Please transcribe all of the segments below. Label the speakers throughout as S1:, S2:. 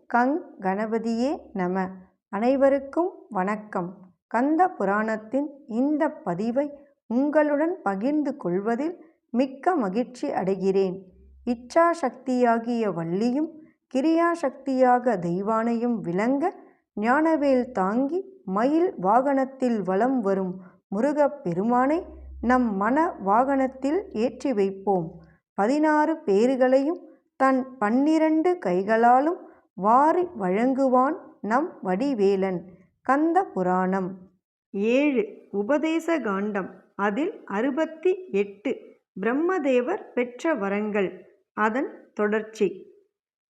S1: கங் கணபதியே நம. அனைவருக்கும் வணக்கம். கந்த புராணத்தின் இந்த பதிவை உங்களுடன் பகிர்ந்து கொள்வதில் மிக்க மகிழ்ச்சி அடைகிறேன். இச்சா சக்தியாகிய வள்ளியும் கிரியா சக்தியாக தெய்வானையும் விளங்க ஞானவேல் தாங்கி மயில் வாகனத்தில் வலம் வரும் முருகப் பெருமானை நம் மன வாகனத்தில் ஏற்றி வைப்போம். 16 பேறுகளையும் தன் 12 கைகளாலும் வாரி வழங்குவான் நம் வடிவேலன். கந்த புராணம் 7 உபதேச காண்டம். அதில் 68 பிரம்மதேவர் பெற்ற வரங்கள். அதன் தொடர்ச்சி.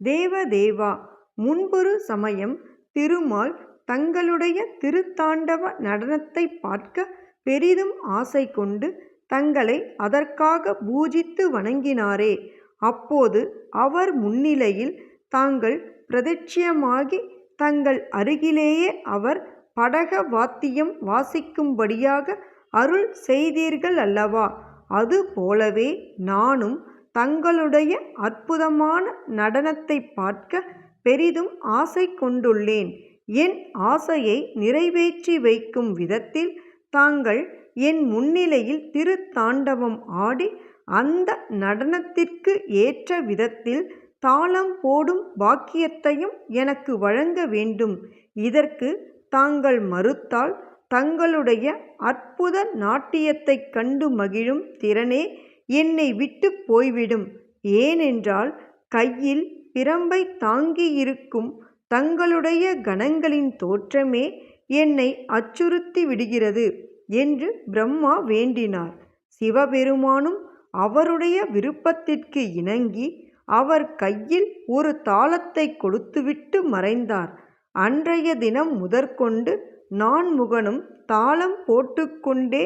S1: தேவதேவா, முன்பொரு சமயம் திருமால் தங்களுடைய திருத்தாண்டவ நடனத்தை பார்க்க பெரிதும் ஆசை கொண்டு தங்களை அதற்காக பூஜித்து வணங்கினாரே. அப்போது அவர் முன்னிலையில் தாங்கள் பிரத்யட்சமாகி தங்கள் அருகிலேயே அவர் படக வாத்தியம் வாசிக்கும்படியாக அருள் செய்தீர்கள் அல்லவா? அது போலவே நானும் தங்களுடைய அற்புதமான நடனத்தை பார்க்க பெரிதும் ஆசை கொண்டுள்ளேன். என் ஆசையை நிறைவேற்றி வைக்கும் விதத்தில் தாங்கள் என் முன்னிலையில் திருத்தாண்டவம் ஆடி அந்த நடனத்திற்கு ஏற்ற விதத்தில் தாளம் போடும் பாக்கியத்தையும் எனக்கு வழங்க வேண்டும். இதற்கு தாங்கள் மறுத்தால் தங்களுடைய அற்புத நாட்டியத்தை கண்டு மகிழும் திறனே என்னை விட்டு போய்விடும். ஏனென்றால் கையில் பிரம்பை தாங்கியிருக்கும் தங்களுடைய கணங்களின் தோற்றமே என்னை அச்சுறுத்தி விடுகிறது என்று பிரம்மா வேண்டினார். சிவபெருமானும் அவருடைய விருப்பத்திற்கு இணங்கி அவர் கையில் ஒரு தாளத்தை கொடுத்துவிட்டு மறைந்தார். அன்றைய தினம் முதற்கொண்டு நான்முகனும் தாளம் போட்டுக்கொண்டே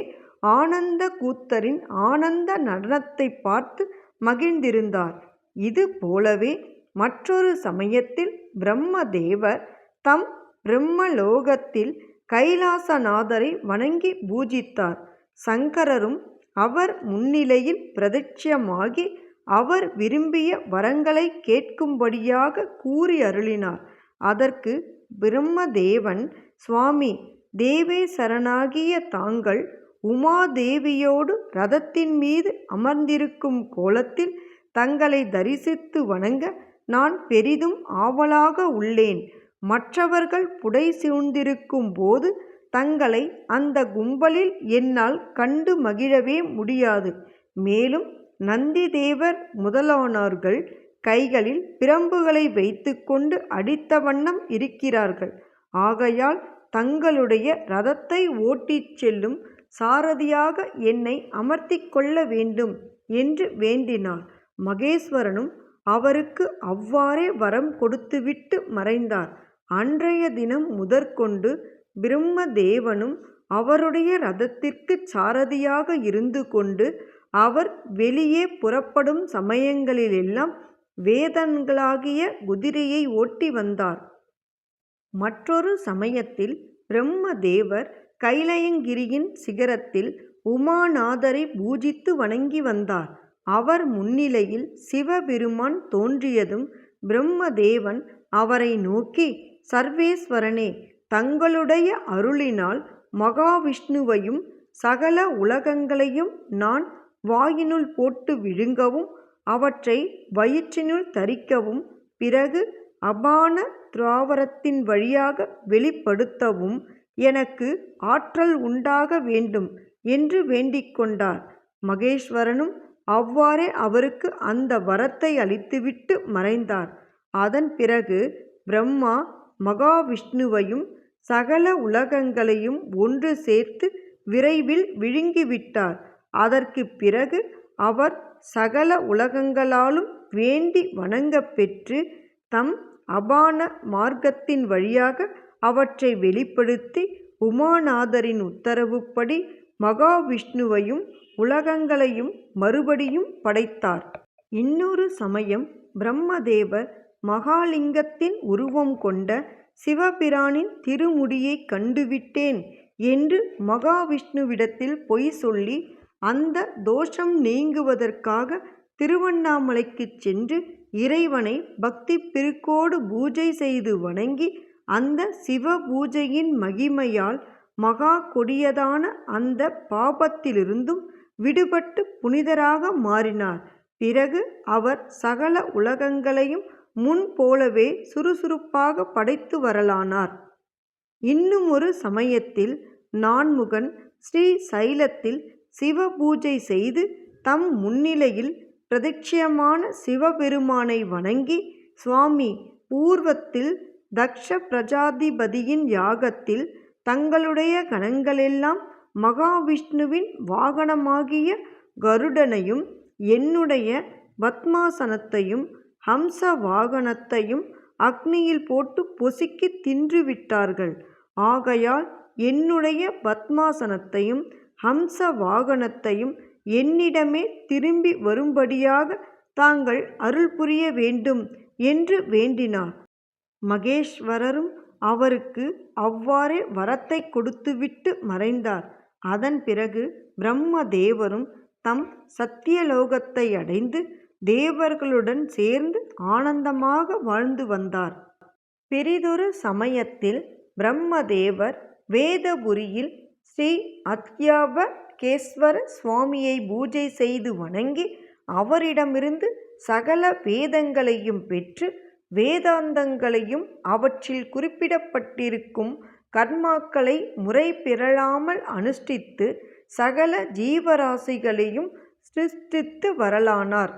S1: ஆனந்த கூத்தரின் ஆனந்த நடனத்தை பார்த்து மகிழ்ந்திருந்தார். இது போலவே மற்றொரு சமயத்தில் பிரம்மதேவர் தம் பிரம்மலோகத்தில் கைலாசநாதரை வணங்கி பூஜித்தார். சங்கரரும் அவர் முன்னிலையில் பிரத்யட்சமாகி அவர் விரும்பிய வரங்களை கேட்கும்படியாக கூறி அருளினார். அதற்கு பிரம்மதேவன், சுவாமி, தேவேசரனாகிய தாங்கள் உமாதேவியோடு ரதத்தின் மீது அமர்ந்திருக்கும் கோலத்தில் தங்களை தரிசித்து வணங்க நான் பெரிதும் ஆவலாக உள்ளேன். மற்றவர்கள் புடை சூழ்ந்திருக்கும் போது தங்களை அந்த கும்பலில் என்னால் கண்டு மகிழவே முடியாது. மேலும் நந்திதேவர் முதலானோர்கள் கைகளில் பிரம்புகளை வைத்து கொண்டு அடித்த வண்ணம் இருக்கிறார்கள். ஆகையால் தங்களுடைய ரதத்தை ஓட்டிச் செல்லும் சாரதியாக என்னை அமர்த்தி கொள்ள வேண்டும் என்று வேண்டினார். மகேஸ்வரனும் அவருக்கு அவ்வாறே வரம் கொடுத்துவிட்டு மறைந்தார். அன்றைய தினம் முதற்கொண்டு பிரம்மதேவனும் அவருடைய ரதத்திற்கு சாரதியாக இருந்து கொண்டு அவர் வெளியே புறப்படும் சமயங்களிலெல்லாம் வேதங்களாகிய குதிரையை ஓட்டி வந்தார். மற்றொரு சமயத்தில் பிரம்மதேவர் கைலயங்கிரியின் சிகரத்தில் உமாநாதரை பூஜித்து வணங்கி வந்தார். அவர் முன்னிலையில் சிவபெருமான் தோன்றியதும் பிரம்மதேவன் அவரை நோக்கி, சர்வேஸ்வரனே, தங்களுடைய அருளினால் மகாவிஷ்ணுவையும் சகல உலகங்களையும் நான் வாயினுள் போட்டு விழுங்கவும் அவற்றை வயிற்றினுள் தரிக்கவும் பிறகு அபான துவாரத்தின் வழியாக வெளிப்படுத்தவும் எனக்கு ஆற்றல் உண்டாக வேண்டும் என்று வேண்டிக் கொண்டார். மகேஸ்வரனும் அவ்வாறே அவருக்கு அந்த வரத்தை அளித்துவிட்டு மறைந்தார். அதன் பிறகு பிரம்மா மகாவிஷ்ணுவையும் சகல உலகங்களையும் ஒன்று சேர்த்து விரைவில் விழுங்கிவிட்டார். அதற்கு பிறகு அவர் சகல உலகங்களாலும் வேண்டி வணங்க பெற்று தம் அபான மார்க்கத்தின் வழியாக அவற்றை வெளிப்படுத்தி உமாநாதரின் உத்தரவுப்படி மகாவிஷ்ணுவையும் உலகங்களையும் மறுபடியும் படைத்தார். இன்னொரு சமயம் பிரம்மதேவர் மகாலிங்கத்தின் உருவம் கொண்ட சிவபிரானின் திருமுடியை கண்டுவிட்டேன் என்று மகாவிஷ்ணுவிடத்தில் பொய் சொல்லி அந்த தோஷம் நீங்குவதற்காக திருவண்ணாமலைக்கு சென்று இறைவனை பக்தி பெருக்கோடு பூஜை செய்து வணங்கி அந்த சிவ பூஜையின் மகிமையால் மகா கொடியதான அந்த பாபத்திலிருந்தும் விடுபட்டு புனிதராக மாறினார். பிறகு அவர் சகல உலகங்களையும் முன் போலவே சுறுசுறுப்பாக படைத்து வரலானார். இன்னும் ஒரு சமயத்தில் நான்முகன் ஸ்ரீ சைலத்தில் சிவ பூஜை செய்து தம் முன்னிலையில் பிரதிட்சயமான சிவபெருமானை வணங்கி, சுவாமி, பூர்வத்தில் தக்ஷ பிரஜாதிபதியின் யாகத்தில் தங்களுடைய கணங்களெல்லாம் மகாவிஷ்ணுவின் வாகனமாகிய கருடனையும் என்னுடைய பத்மாசனத்தையும் ஹம்ச வாகனத்தையும் அக்னியில் போட்டு பொசுக்கி தின்றுவிட்டார்கள். ஆகையால் என்னுடைய பத்மாசனத்தையும் ஹம்ச வாகனத்தையும் என்னிடமே திரும்பி வரும்படியாக தாங்கள் அருள் புரிய வேண்டும் என்று வேண்டினார். மகேஸ்வரரும் அவருக்கு அவ்வாறே வரத்தை கொடுத்துவிட்டு மறைந்தார். அதன் பிறகு பிரம்மதேவரும் தம் சத்தியலோகத்தை அடைந்து தேவர்களுடன் சேர்ந்து ஆனந்தமாக வாழ்ந்து வந்தார். பெரிதொரு சமயத்தில் பிரம்மதேவர் வேதபுரியில் ஸ்ரீ அத்யவகேஸ்வர சுவாமியை பூஜை செய்து வணங்கி அவரிடமிருந்து சகல வேதங்களையும் பெற்று வேதாந்தங்களையும் அவற்றில் குறிப்பிடப்பட்டிருக்கும் கர்மாக்களை முறை பிறழாமல் அனுஷ்டித்து சகல ஜீவராசிகளையும் சிருஷ்டித்து வரலானார்.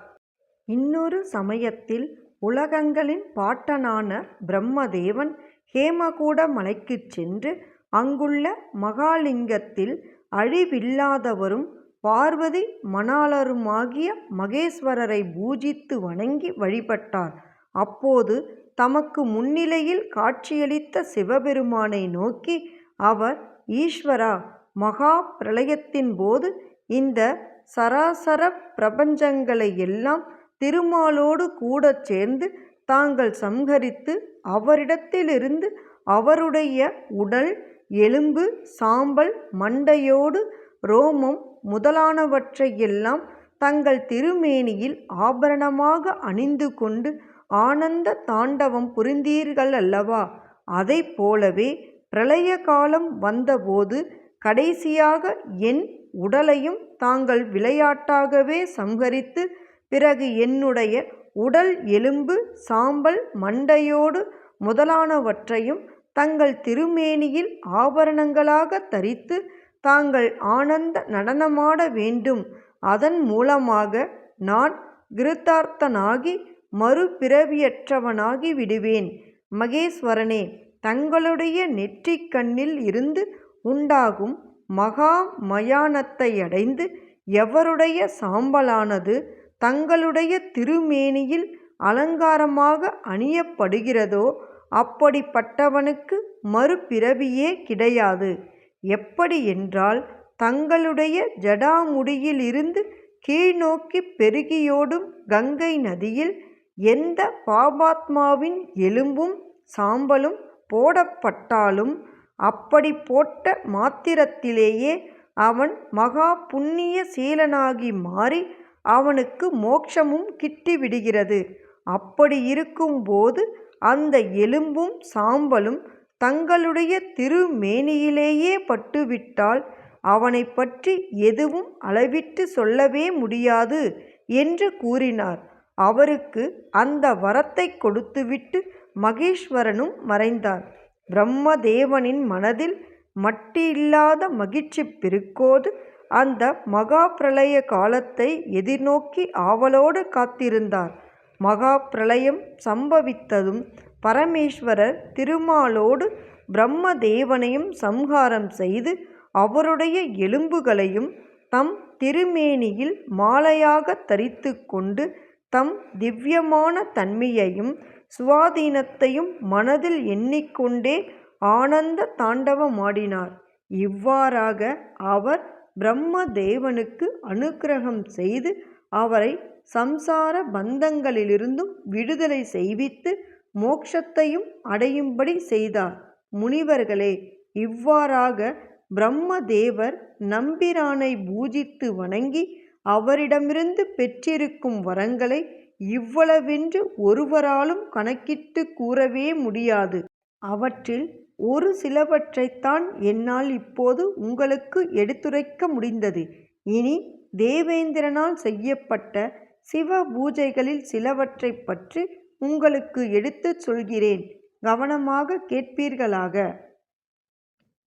S1: இன்னொரு சமயத்தில் உலகங்களின் பாட்டனான பிரம்மதேவன் ஹேமகூட மலைக்குச் சென்று அங்குள்ள மகாலிங்கத்தில் அழிவில்லாதவரும் பார்வதி மணாளருமாகிய மகேஸ்வரரை பூஜித்து வணங்கி வழிபட்டார். அப்போது தமக்கு முன்னிலையில் காட்சியளித்த சிவபெருமானை நோக்கி அவர், ஈஸ்வரா, மகா பிரளயத்தின் போது இந்த சராசர பிரபஞ்சங்களை எல்லாம் திருமாலோடு கூட சேர்ந்து தாங்கள் சம்ஹரித்து அவரிடத்திலிருந்து அவருடைய உடல், எலும்பு, சாம்பல், மண்டையோடு ரோமம் முதலானவற்றையெல்லாம் தங்கள் திருமேனியில் ஆபரணமாக அணிந்து கொண்டு ஆனந்த தாண்டவம் புரிந்தீர்கள் அல்லவா? அதை போலவே பிரளய காலம் வந்தபோது கடைசியாக என் உடலையும் தாங்கள் விளையாட்டாகவே சம்ஹரித்து பிறகு என்னுடைய உடல், எலும்பு, சாம்பல், மண்டையோடு முதலானவற்றையும் தங்கள் திருமேனியில் ஆபரணங்களாக தரித்து தாங்கள் ஆனந்த நடனமாட வேண்டும். அதன் மூலமாக நான் கிருதார்த்தனாகி மறுபிறவியற்றவனாகி விடுவேன். மகேஸ்வரனே, தங்களுடைய நெற்றிக் கண்ணில் இருந்து உண்டாகும் மகா மயானத்தை அடைந்து எவருடைய சாம்பலானது தங்களுடைய திருமேனியில் அலங்காரமாக அணியப்படுகிறதோ அப்படிப்பட்டவனுக்கு மறுபிறவியே கிடையாது. எப்படி என்றால், தங்களுடைய ஜடாமுடியிலிருந்து கீழ்நோக்கி பெருகியோடும் கங்கை நதியில் எந்த பாபாத்மாவின் எலும்பும் சாம்பலும் போடப்பட்டாலும் அப்படி போட்ட மாத்திரத்திலேயே அவன் மகா புண்ணிய சீலனாகி மாறி அவனுக்கு மோட்சமும் கிட்டிவிடுகிறது. அப்படி இருக்கும்போது அந்த எலும்பும் சாம்பலும் தங்களுடைய திருமேனியிலேயே பட்டுவிட்டால் அவனை பற்றி எதுவும் அளவிட்டு சொல்லவே முடியாது என்று கூறினார். அவருக்கு அந்த வரத்தை கொடுத்துவிட்டு மகேஸ்வரனும் மறைந்தார். பிரம்மதேவனின் மனதில் மட்டில்லாத மகிழ்ச்சி பெருக்கோடு அந்த மகா பிரளய காலத்தை எதிர்நோக்கி ஆவலோடு காத்திருந்தார். மகா பிரளயம் சம்பவித்ததும் பரமேஸ்வரர் திருமாலோடு பிரம்மதேவனையும் சம்ஹாரம் செய்து அவருடைய எலும்புகளையும் தம் திருமேனியில் மாலையாக தரித்து கொண்டு தம் திவ்யமான தன்மையையும் சுவாதீனத்தையும் மனதில் எண்ணிக்கொண்டே ஆனந்த தாண்டவமாடினார். இவ்வாறாக அவர் பிரம்மதேவனுக்கு அனுக்கிரகம் செய்து அவரை சம்சார பந்தங்களிலிருந்தும் விடுதலை செய்வித்து மோட்சத்தையும் அடையும்படி செய்தார். முனிவர்களே, இவ்வாறாக பிரம்மதேவர் நம்பிரானை பூஜித்து வணங்கி அவரிடமிருந்து பெற்றிருக்கும் வரங்களை இவ்வளவென்று ஒருவராலும் கணக்கிட்டு கூறவே முடியாது. அவற்றில் ஒரு சிலவற்றைத்தான் என்னால் இப்போது உங்களுக்கு எடுத்துரைக்க முடிந்தது. இனி தேவேந்திரனால் செய்யப்பட்ட சிவ பூஜைகளில் சிலவற்றைப் பற்றி உங்களுக்கு எடுத்துச் சொல்கிறேன். கவனமாக கேட்பீர்களாக.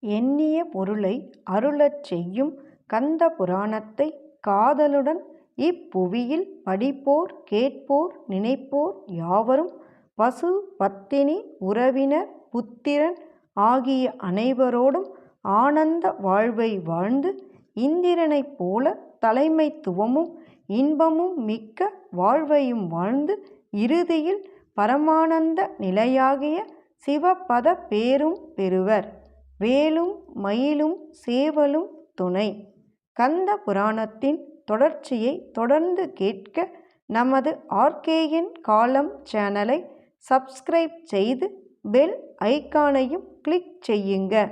S1: எண்ணிய பொருளை அருளச் செய்யும் கந்த புராணத்தை காதலுடன் இப்புவியில் படிப்போர் கேட்போர் நினைப்போர் யாவரும் பசு பத்தினி உறவினர் புத்திரன் ஆகிய அனைவரோடும் ஆனந்த வாழ்வை வாழ்ந்து இந்திரனைப் போல தலைமைத்துவமும் இன்பமும் மிக்க வாழ்வையும் வாழ்ந்து இறுதியில் பரமானந்த நிலையாகிய சிவபத பேரும் பெறுவர். வேலும் மயிலும் சேவலும் துணை. கந்த புராணத்தின் தொடர்ச்சியை தொடர்ந்து கேட்க நமது ஆர்கேஎன் காலம் சேனலை சப்ஸ்கிரைப் செய்து பெல் ஐகானையும் கிளிக் செய்யுங்க.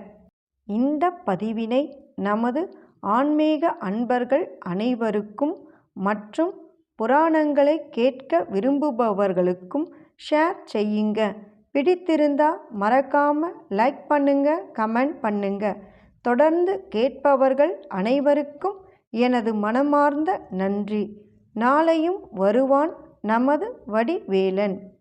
S1: இந்த பதிவினை நமது ஆன்மீக அன்பர்கள் அனைவருக்கும் மற்றும் புராணங்களை கேட்க விரும்புபவர்களுக்கும் ஷேர் செய்யுங்க. பிடித்திருந்தா மறக்காம லைக் பண்ணுங்க, கமெண்ட் பண்ணுங்க. தொடர்ந்து கேட்பவர்கள் அனைவருக்கும் எனது மனமார்ந்த நன்றி. நாளையும் வருவான் நமது வடிவேலன்.